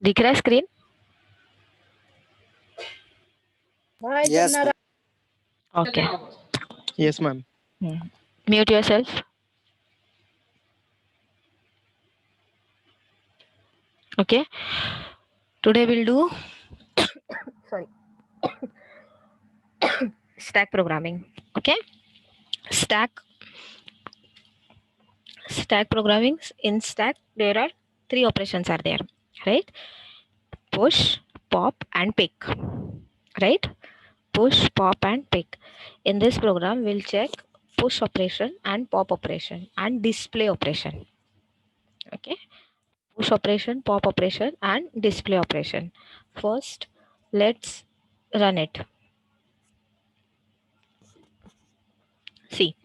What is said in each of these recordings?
दिख रहा है screen? Yes, ma'am. Okay. Yes, ma'am. Mute yourself. Okay. Today we'll do sorry stack programming. Okay. Stack programming. In stack there are 3 operations are there, right? Push, pop and pick, right? Push, pop and pick. In this program we'll check push operation and pop operation and display operation. Okay. Push operation, pop operation and display operation. First let's run it. See,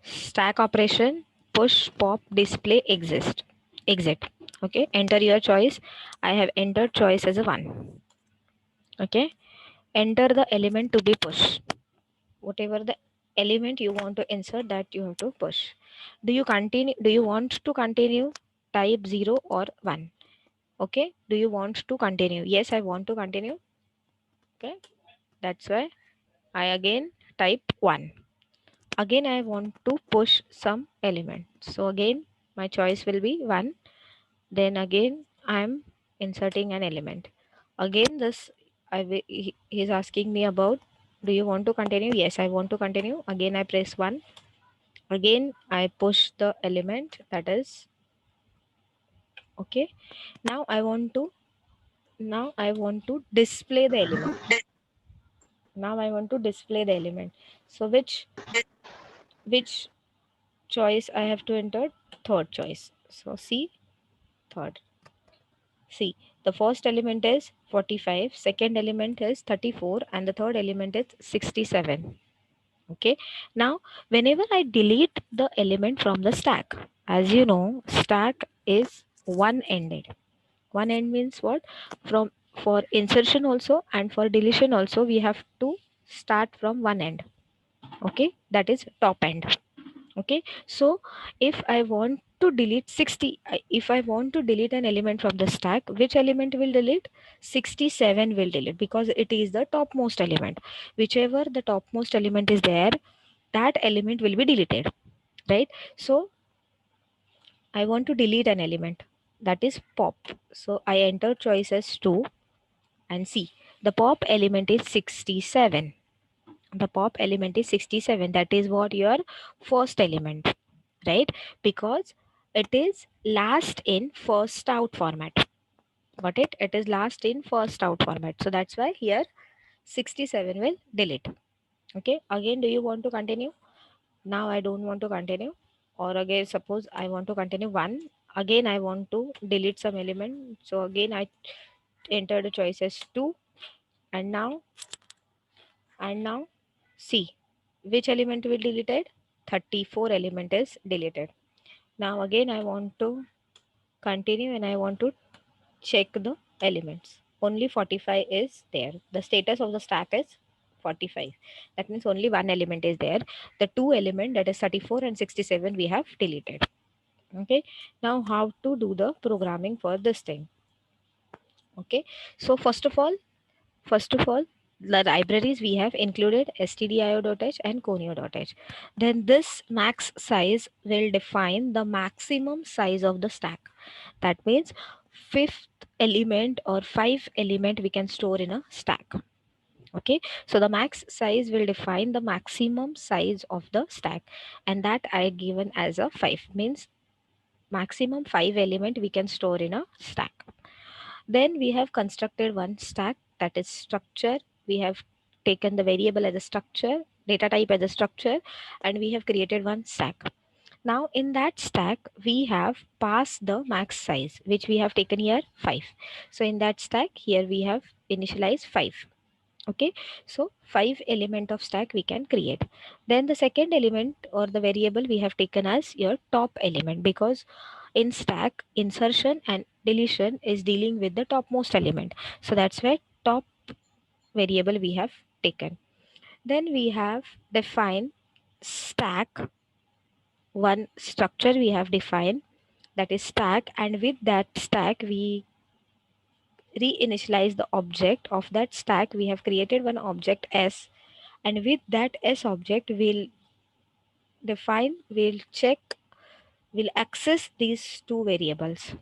stack operation, push, pop, display, exit. Okay, enter your choice. I have entered choice as a 1. Okay, enter the element to be pushed. Whatever the element you want to insert, that you have to push. Do you want to continue? Type 0 or 1. Okay, do you want to continue? Yes, I want to continue. Okay, that's why I again type 1. Again I want to push some element, so again my choice will be 1. Then again I am inserting an element. Again this he is asking me about, do you want to continue? Yes, I want to continue. Again I press 1. Again I push the element, that is okay. Now I want to display the element. Now I want to display the element. So which choice I have to enter? Third choice. So C, third. See, the first element is 45, second element is 34, and the third element is 67. Okay. Now, whenever I delete the element from the stack, as you know, stack is one-ended. One end means what? For insertion also and for deletion also, we have to start from one end. Okay, that is top end. Okay, so if I want to delete 60, if I want to delete an element from the stack, which element will delete? 67 will delete, because it is the topmost element. Whichever the topmost element is there, that element will be deleted, right? So I want to delete an element, that is pop. So I enter choices 2 and see, the pop element is 67. The pop element is 67. That is what your first element, right? Because it is last in first out format. Got it? It is last in first out format. So that's why here 67 will delete. Okay. Again, do you want to continue? Now I don't want to continue. Or again, suppose I want to continue 1. Again, I want to delete some element. So again, I enter the choices 2. And now see, which element will deleted? 34 element is deleted. Now again I want to continue and I want to check the elements. Only 45 is there. The status of the stack is 45. That means only one element is there. The two element, that is 34 and 67, we have deleted. Okay. Now how to do the programming for this thing? Okay. So first of all, the libraries we have included stdio.h and conio.h. Then this max size will define the maximum size of the stack. That means fifth element or 5 element we can store in a stack. Okay, so the max size will define the maximum size of the stack, and that I given as a 5, means maximum 5 element we can store in a stack. Then we have constructed one stack, that is structure. We have taken the variable as a structure, data type as a structure, and we have created one stack. Now in that stack, we have passed the max size, which we have taken here 5. So in that stack, here we have initialized 5. Okay, so 5 element of stack we can create. Then the second element or the variable we have taken as your top element, because in stack, insertion and deletion is dealing with the topmost element. So that's why top variable we have taken. Then we have defined stack, one structure we have defined, that is stack, and with that stack we reinitialize the object of that stack. We have created one object S, and with that S object we'll check, we'll access these two variables.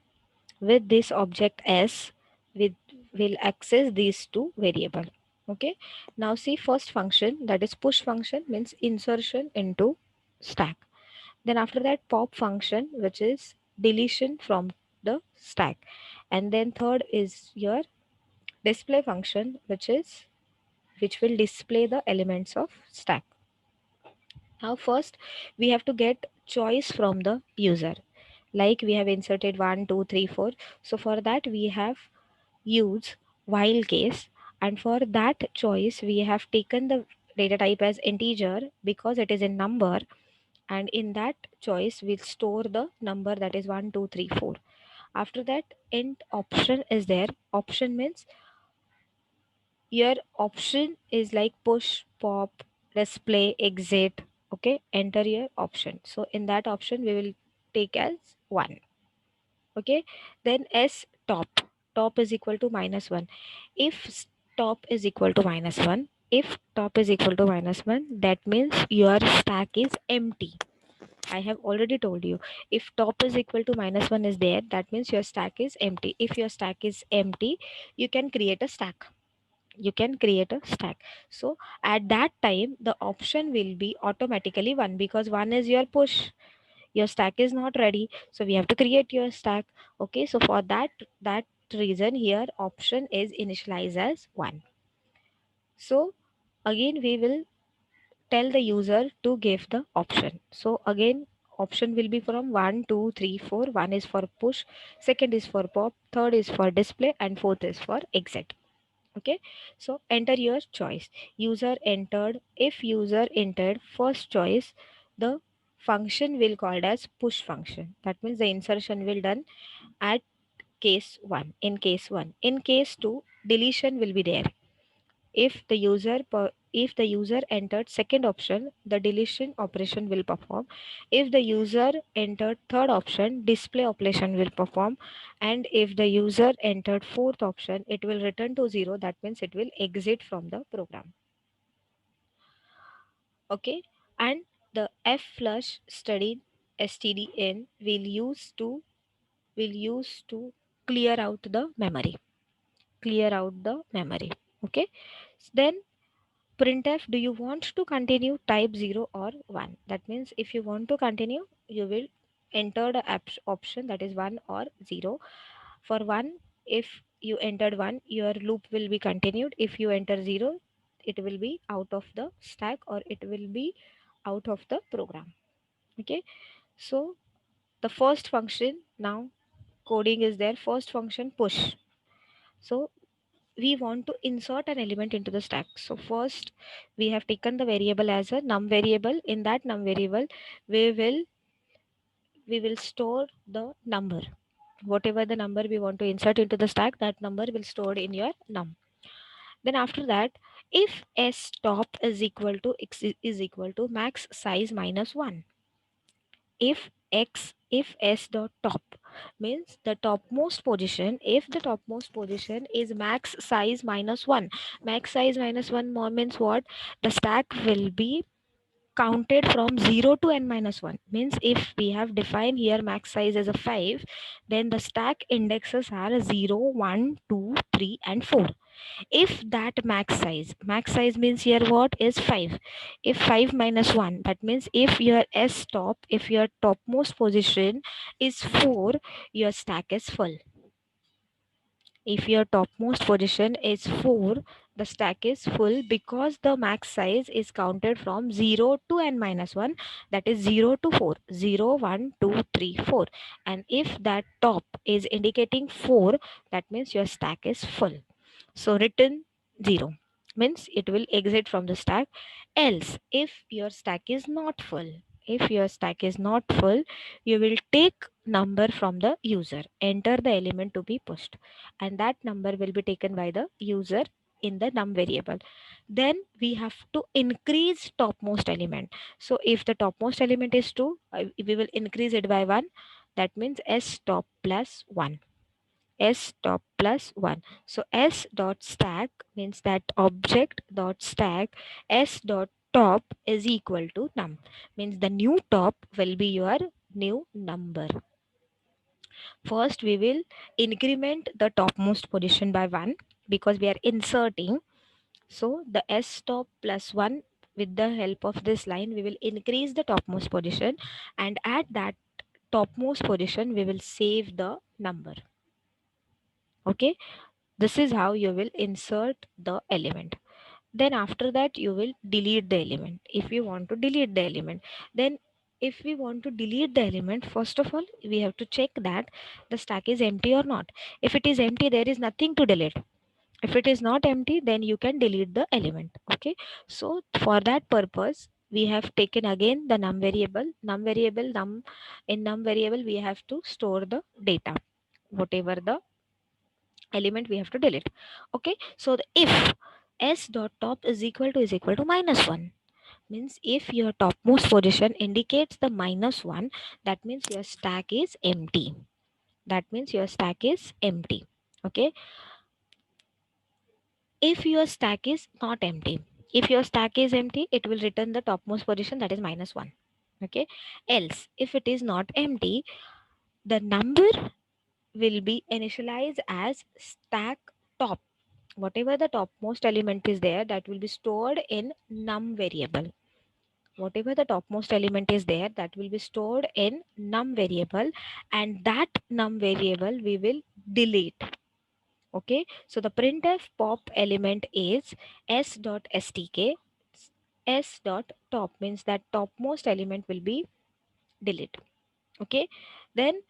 With this object S, with will access these two variable. Okay, now see first function, that is push function, means insertion into stack. Then after that pop function, which is deletion from the stack. And then third is your display function, which will display the elements of stack. Now first we have to get choice from the user, like we have inserted 1 2 3 4. So for that we have used while case, and for that choice we have taken the data type as integer because it is a number, and in that choice we'll store the number, that is 1 2 3 4. After that int option is there. Option means your option is like push, pop, display, exit. Okay, enter your option. So in that option we will take as 1. Okay, then S top is equal to -1. If top is equal to -1, if top is equal to -1, that means your stack is empty. I have already told you, if top is equal to -1 is there, that means your stack is empty. If your stack is empty, you can create a stack. You can create a stack. So at that time the option will be automatically 1, because 1 is your push. Your stack is not ready, so we have to create your stack. Okay, so for that reason here option is initialized as 1. So again we will tell the user to give the option. So again option will be from 1 2 3 4. 1 is for push, second is for pop, third is for display, and fourth is for exit. Okay, so enter your choice. User entered. If user entered first choice, the function will called as push function. That means the insertion will done at case 1. In case 1, in case 2 deletion will be there. If the user entered second option, the deletion operation will perform. If the user entered third option, display operation will perform. And if the user entered fourth option, it will return to 0. That means it will exit from the program. Okay, and the flush studied stdin will use to clear out the memory. Clear out the memory. Okay, then printf, do you want to continue, type 0 or 1. That means if you want to continue, you will enter the option, that is 1 or 0. For 1, if you entered 1, your loop will be continued. If you enter 0, it will be out of the stack, or it will be out of the program. Okay, so the first function, now coding is there. First function push. So we want to insert an element into the stack. So first we have taken the variable as a num variable. In that num variable we will store the number. Whatever the number we want to insert into the stack, that number will stored in your num. Then after that, if s top is equal to max size minus 1. If s dot top means the topmost position, if the topmost position is max size minus 1. Max size minus 1 means what? The stack will be counted from 0 to n minus 1. Means if we have defined here max size as a 5, then the stack indexes are 0 1 2 3 and 4. If that max size means here what is 5. If 5 minus 1, that means if your s top, if your topmost position is 4, your stack is full. If your topmost position is 4, the stack is full, because the max size is counted from 0 to n minus 1, that is 0 to 4, 0 1 2 3 4. And if that top is indicating 4, that means your stack is full. So return 0 means it will exit from the stack. Else, if your stack is not full, you will take number from the user, enter the element to be pushed, and that number will be taken by the user in the num variable. Then we have to increase topmost element. So if the topmost element is 2, we will increase it by 1. That means s top plus 1. s top plus 1. So s dot stack means that object dot stack s dot top is equal to num, means the new top will be your new number. First we will increment the topmost position by 1 because we are inserting. So the s top plus 1, with the help of this line we will increase the topmost position, and at that topmost position we will save the number. Okay, this is how you will insert the element. Then after that you will delete the element if you want to delete the element. Then if we want to delete the element, first of all we have to check that the stack is empty or not. If it is empty, there is nothing to delete. If it is not empty, then you can delete the element. Okay, so for that purpose we have taken again the num variable. In num variable we have to store the data, whatever the element we have to delete. Okay, so the if s dot top is equal to minus 1, means if your topmost position indicates the minus 1, that means your stack is empty. That means your stack is empty. Okay, if your stack is not empty, if your stack is empty, it will return the topmost position, that is minus 1. Okay, else if it is not empty, the number will be initialized as stack top. Whatever the topmost element is there, that will be stored in num variable. Whatever the topmost element is there, that will be stored in num variable, and that num variable we will delete. Okay, so the printf pop element is s dot stk. S dot top means that topmost element will be deleted. Okay, then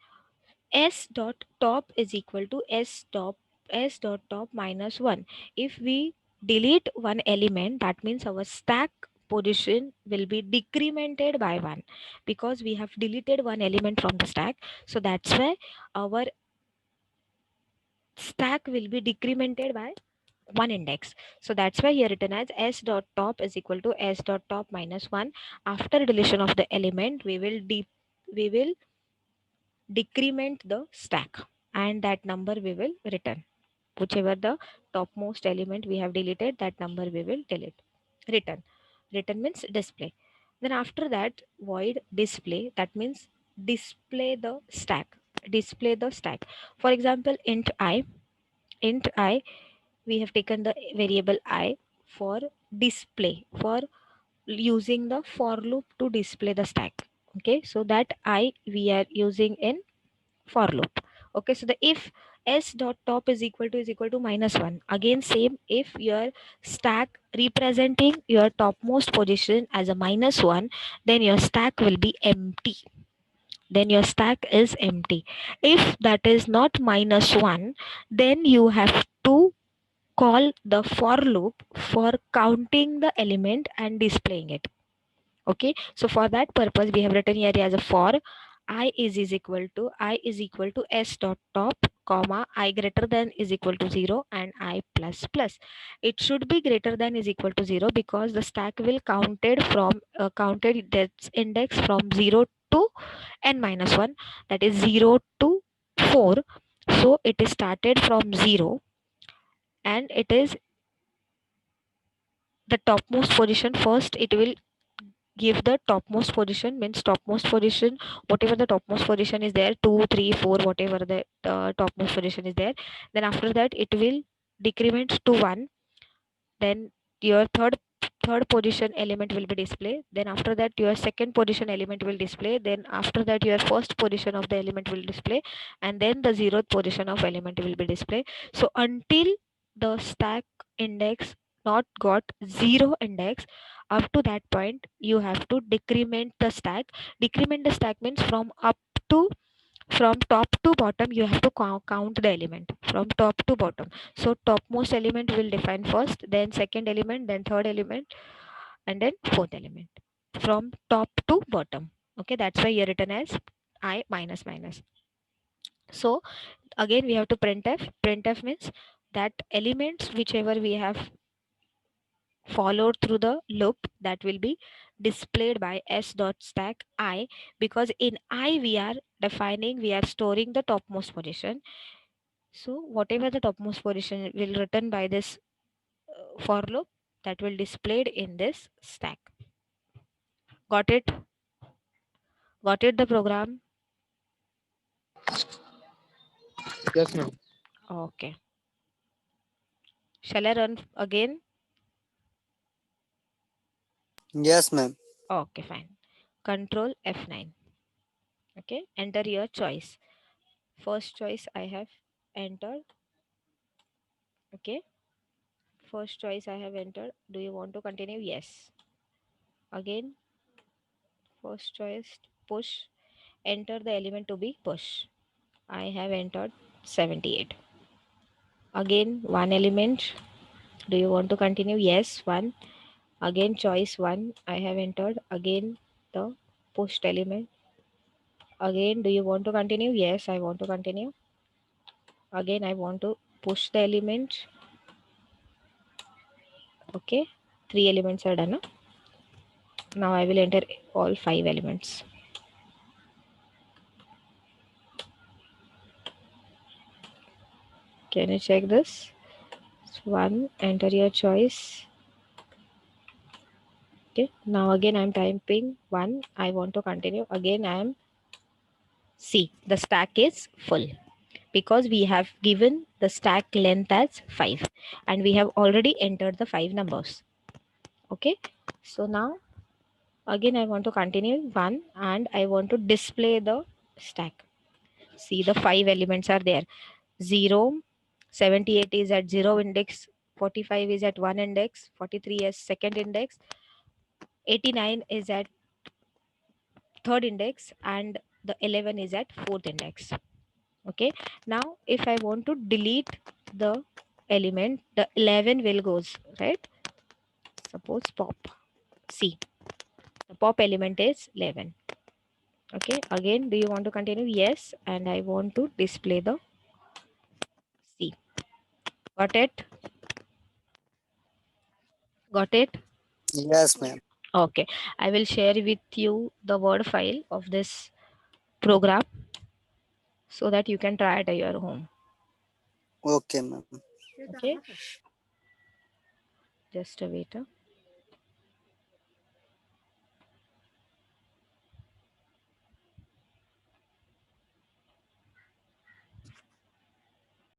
s dot top is equal to s dot top minus 1. If we delete one element, that means our stack position will be decremented by 1 because we have deleted one element from the stack. So that's why our stack will be decremented by one index. So that's why here written as s dot top is equal to s dot top minus 1. After deletion of the element, we will decrement the stack, and that number we will return. Whichever the topmost element we have deleted, that number we will delete. Return. Return means display. Then after that, void display, that means display the stack. Display the stack. For example, int I, we have taken the variable I for display, for using the for loop to display the stack. Okay, so that I we are using in for loop. Okay, so the if s dot top is equal to minus 1, again same, if your stack representing your topmost position as a minus 1, then your stack will be empty. Then your stack is empty. If that is not minus 1, then you have to call the for loop for counting the element and displaying it. Okay, so for that purpose we have written here as a for I is equal to s dot top comma I greater than is equal to 0 and I plus plus. It should be greater than is equal to 0 because the stack will counted its index from 0 to n minus 1, that is 0 to 4. So it is started from 0, and it is the topmost position. First it will give the topmost position, means topmost position, whatever the topmost position is there, 2 3 4, whatever the topmost position is there. Then after that it will decrement to 1. Then your third position element will be displayed. Then after that your second position element will display. Then after that your first position of the element will display, and then the zeroth position of element will be displayed. So until the stack index not got 0 index, up to that point you have to decrement the stack. Decrement the stack means from top to bottom you have to count the element from top to bottom. So topmost element will define first, then second element, then third element, and then fourth element from top to bottom. Okay, that's why here written as I minus minus. So again we have to printf means that elements whichever we have followed through the loop, that will be displayed by s dot stack I, because in I we are storing the topmost position. So whatever the topmost position will return by this for loop, that will displayed in this stack. Got it? Got it the program? Yes, ma'am. Okay. Shall I run again? Yes, ma'am. Okay, fine. Control F9. Okay, enter your choice. First choice I have entered. Okay, first choice I have entered. Do you want to continue? Yes. Again, first choice push. Enter the element to be push. I have entered 78. Again, one element. Do you want to continue? Yes, one. Again, choice one. I have entered. Again, the pushed element. Again, do you want to continue? Yes, I want to continue. Again, I want to push the element. Okay, 3 elements are done. Now I will enter all 5 elements. Can you check this? One, enter your choice. Okay, now again I'm typing one. I want to continue. Again I am see the stack is full because we have given the stack length as 5 and we have already entered the 5 numbers. Okay, so now again I want to continue one and I want to display the stack. See the 5 elements are there. 0, 78 is at 0 index, 45 is at 1 index, 43 is second index, 89 is at third index, and the 11 is at fourth index. Okay, now if I want to delete the element, the 11 will goes, right? Suppose pop. See, the pop element is 11. Okay, again, do you want to continue? Yes, and I want to display the C. Got it? Got it? Yes, ma'am. Okay, I will share with you the word file of this program so that you can try it at your home. Okay, ma'am. Okay, just a wait.